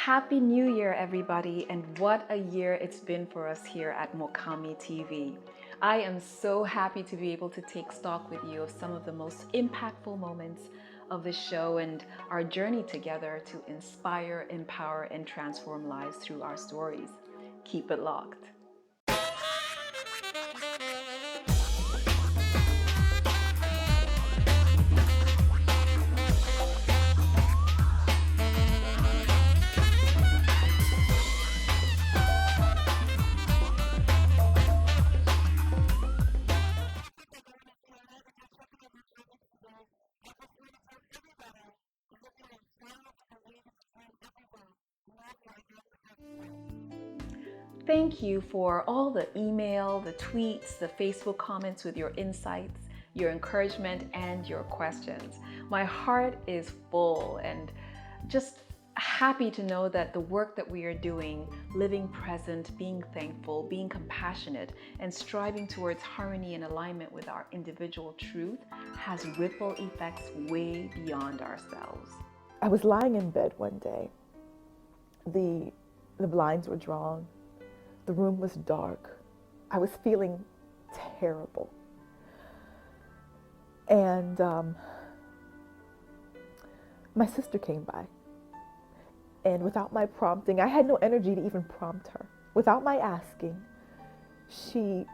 Happy New Year, everybody, and what a year it's been for us here at MukamiTV. I am so happy to be able to take stock with you of some of the most impactful moments of the show and our journey together to inspire, empower, and transform lives through our stories. Keep it locked. Thank you for all the email, the tweets, the Facebook comments with your insights, your encouragement, and your questions. My heart is full and just happy to know that the work that we are doing, living present, being thankful, being compassionate, and striving towards harmony and alignment with our individual truth has ripple effects way beyond ourselves. I was lying in bed one day. The blinds were drawn. The room was dark. I was feeling terrible. And my sister came by. And without my prompting, I had no energy to even prompt her. Without my asking, she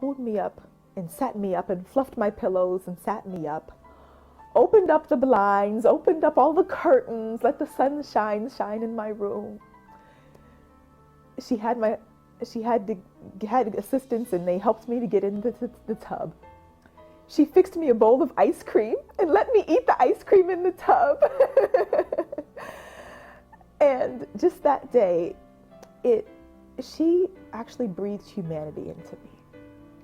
pulled me up and sat me up and fluffed my pillows and sat me up. Opened up the blinds, opened up all the curtains, let the sunshine shine in my room. She had assistants and they helped me to get into the tub. She fixed me a bowl of ice cream and let me eat the ice cream in the tub. And just that day, she actually breathed humanity into me.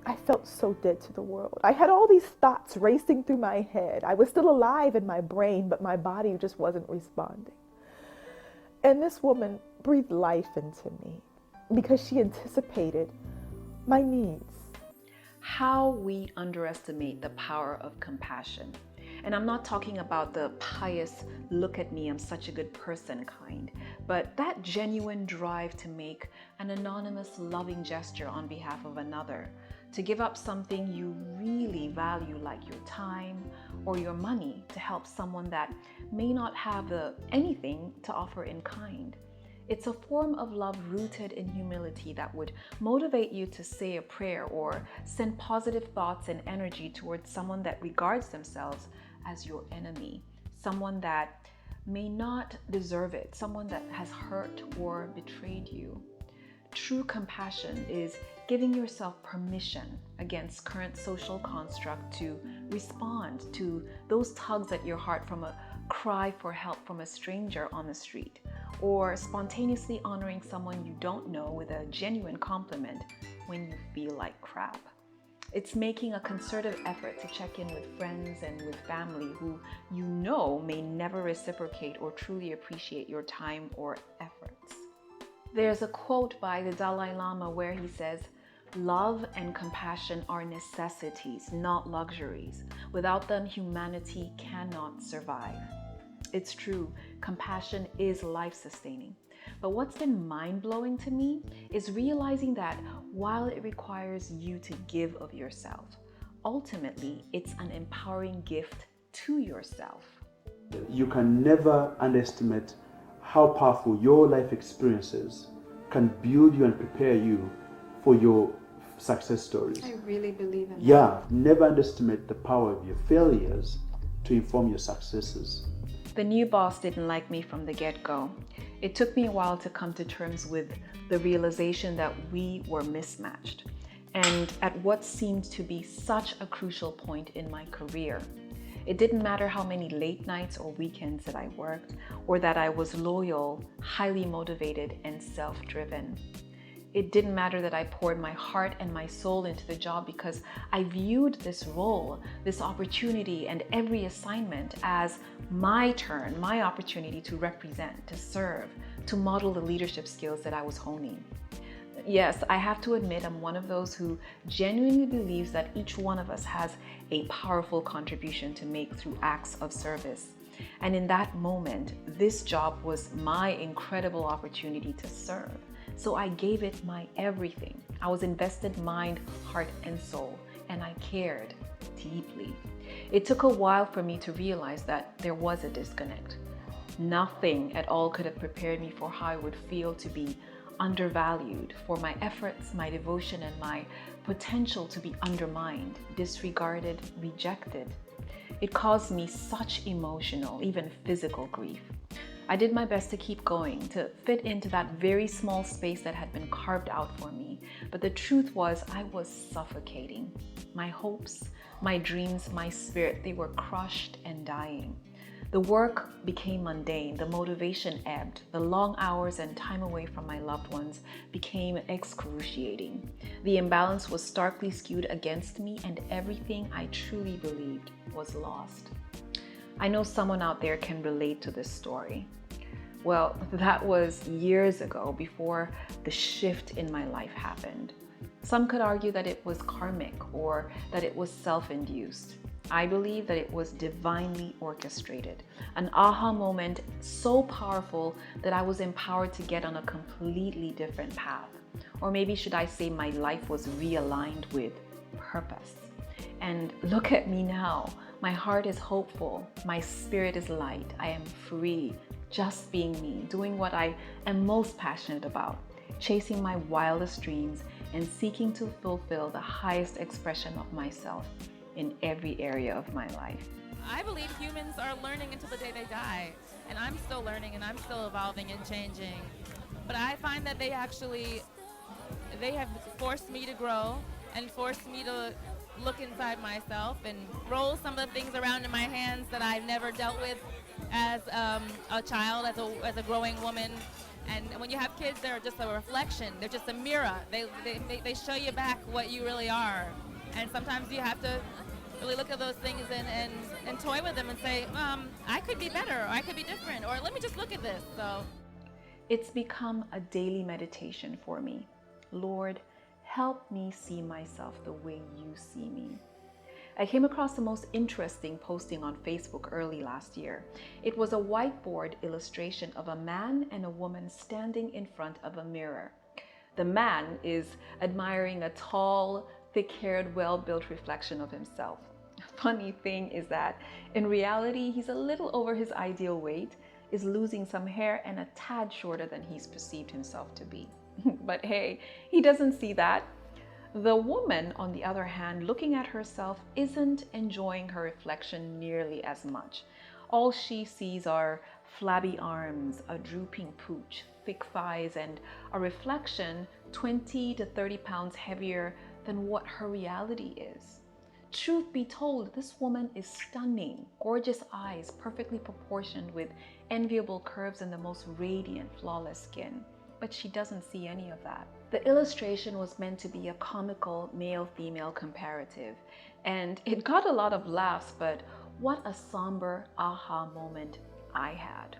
I felt so dead to the world. I had all these thoughts racing through my head. I was still alive in my brain, but my body just wasn't responding. And this woman breathed life into me because she anticipated my needs. How we underestimate the power of compassion. And I'm not talking about the pious, look at me, I'm such a good person kind, but that genuine drive to make an anonymous, loving gesture on behalf of another, to give up something you really value like your time or your money to help someone that may not have anything to offer in kind. It's a form of love rooted in humility that would motivate you to say a prayer or send positive thoughts and energy towards someone that regards themselves as your enemy, someone that may not deserve it, someone that has hurt or betrayed you. True compassion is giving yourself permission against current social construct to respond to those tugs at your heart from a cry for help from a stranger on the street, or spontaneously honoring someone you don't know with a genuine compliment when you feel like crap. It's making a concerted effort to check in with friends and with family who you know may never reciprocate or truly appreciate your time or efforts. There's a quote by the Dalai Lama where he says, "Love and compassion are necessities, not luxuries. Without them, humanity cannot survive." It's true, compassion is life-sustaining. But what's been mind-blowing to me is realizing that while it requires you to give of yourself, ultimately it's an empowering gift to yourself. You can never underestimate how powerful your life experiences can build you and prepare you for your success stories. I really believe in that. Yeah, never underestimate the power of your failures to inform your successes. The new boss didn't like me from the get-go. It took me a while to come to terms with the realization that we were mismatched, and at what seemed to be such a crucial point in my career. It didn't matter how many late nights or weekends that I worked, or that I was loyal, highly motivated, and self-driven. It didn't matter that I poured my heart and my soul into the job because I viewed this role, this opportunity, and every assignment as my turn, my opportunity to represent, to serve, to model the leadership skills that I was honing. Yes, I have to admit I'm one of those who genuinely believes that each one of us has a powerful contribution to make through acts of service. And in that moment, this job was my incredible opportunity to serve. So I gave it my everything. I was invested mind, heart, and soul, and I cared deeply. It took a while for me to realize that there was a disconnect. Nothing at all could have prepared me for how I would feel to be undervalued, for my efforts, my devotion, and my potential to be undermined, disregarded, rejected. It caused me such emotional, even physical grief. I did my best to keep going, to fit into that very small space that had been carved out for me. But the truth was, I was suffocating. My hopes, my dreams, my spirit, they were crushed and dying. The work became mundane, the motivation ebbed, the long hours and time away from my loved ones became excruciating. The imbalance was starkly skewed against me, and everything I truly believed was lost. I know someone out there can relate to this story. Well, that was years ago, before the shift in my life happened. Some could argue that it was karmic or that it was self-induced. I believe that it was divinely orchestrated, an aha moment so powerful that I was empowered to get on a completely different path. Or maybe should I say my life was realigned with purpose. And look at me now. My heart is hopeful. My spirit is light. I am free, just being me, doing what I am most passionate about, chasing my wildest dreams and seeking to fulfill the highest expression of myself in every area of my life. I believe humans are learning until the day they die, and I'm still learning and I'm still evolving and changing. But I find that they have forced me to grow and forced me to look inside myself and roll some of the things around in my hands that I've never dealt with as a child, as a growing woman. And when you have kids, they're just a reflection. They're just a mirror. They show you back what you really are. And sometimes you have to really look at those things and toy with them and say, I could be better, or I could be different, or let me just look at this. So it's become a daily meditation for me. Lord, help me see myself the way you see me. I came across the most interesting posting on Facebook early last year. It was a whiteboard illustration of a man and a woman standing in front of a mirror. The man is admiring a tall, thick-haired, well-built reflection of himself. Funny thing is that in reality, he's a little over his ideal weight, is losing some hair, and a tad shorter than he's perceived himself to be. But hey, he doesn't see that. The woman, on the other hand, looking at herself, isn't enjoying her reflection nearly as much. All she sees are flabby arms, a drooping pooch, thick thighs, and a reflection 20 to 30 pounds heavier than what her reality is. Truth be told, this woman is stunning, gorgeous eyes, perfectly proportioned with enviable curves and the most radiant, flawless skin. But she doesn't see any of that. The illustration was meant to be a comical male-female comparative, and it got a lot of laughs, but what a somber aha moment I had.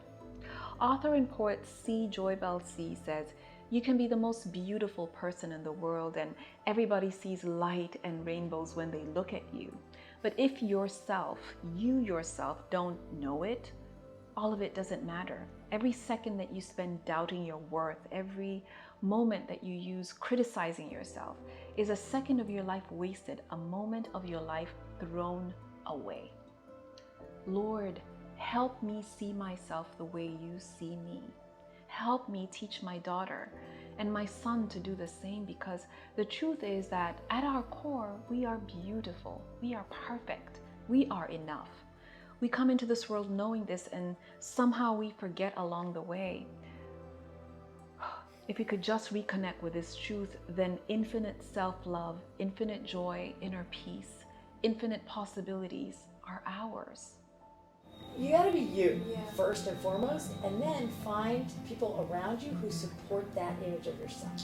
Author and poet C. Joy Bell C. says, "You can be the most beautiful person in the world and everybody sees light and rainbows when they look at you. But if you yourself don't know it, all of it doesn't matter. Every second that you spend doubting your worth, every moment that you use criticizing yourself is a second of your life wasted, a moment of your life thrown away. Lord, help me see myself the way you see me. Help me teach my daughter and my son to do the same, because the truth is that at our core, we are beautiful, we are perfect, we are enough. We come into this world knowing this, and somehow we forget along the way. If we could just reconnect with this truth, then infinite self-love, infinite joy, inner peace, infinite possibilities are ours." You gotta be you, first and foremost, and then find people around you who support that image of yourself.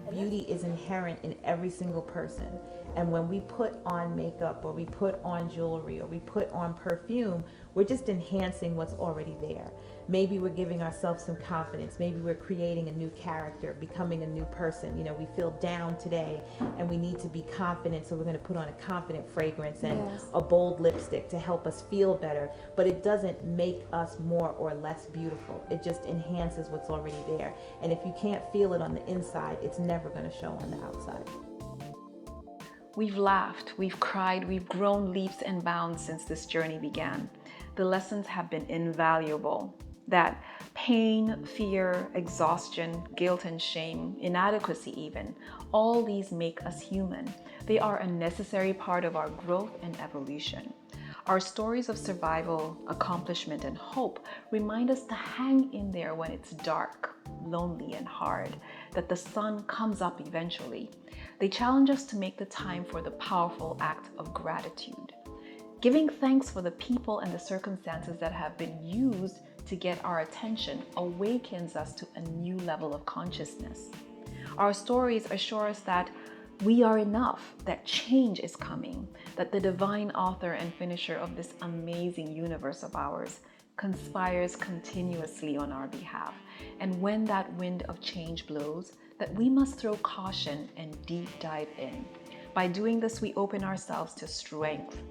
And Beauty is inherent in every single person. And when we put on makeup or we put on jewelry or we put on perfume, We're just enhancing what's already there. Maybe we're giving ourselves some confidence. Maybe we're creating a new character, becoming a new person. You know, we feel down today and we need to be confident, so we're going to put on a confident fragrance and a bold lipstick to help us feel better. But it doesn't make us more or less beautiful. It just enhances what's already there. And if you can't feel it on the inside, it's never going to show on the outside. We've laughed, we've cried, we've grown leaps and bounds since this journey began. The lessons have been invaluable. That pain, fear, exhaustion, guilt and shame, inadequacy even, all these make us human. They are a necessary part of our growth and evolution. Our stories of survival, accomplishment, and hope remind us to hang in there when it's dark, lonely, and hard, that the sun comes up eventually. They challenge us to make the time for the powerful act of gratitude. Giving thanks for the people and the circumstances that have been used to get our attention awakens us to a new level of consciousness. Our stories assure us that we are enough, that change is coming, that the divine author and finisher of this amazing universe of ours conspires continuously on our behalf. And when that wind of change blows, that we must throw caution and deep dive in. By doing this, we open ourselves to strength,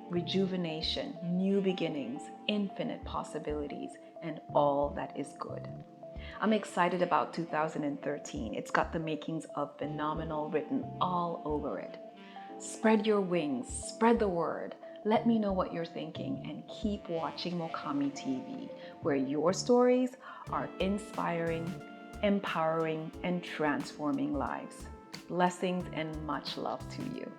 rejuvenation, new beginnings, infinite possibilities, and all that is good. I'm excited about 2013. It's got the makings of phenomenal written all over it. Spread your wings, spread the word. Let me know what you're thinking, and keep watching MukamiTV, where your stories are inspiring, empowering, and transforming lives. Blessings and much love to you.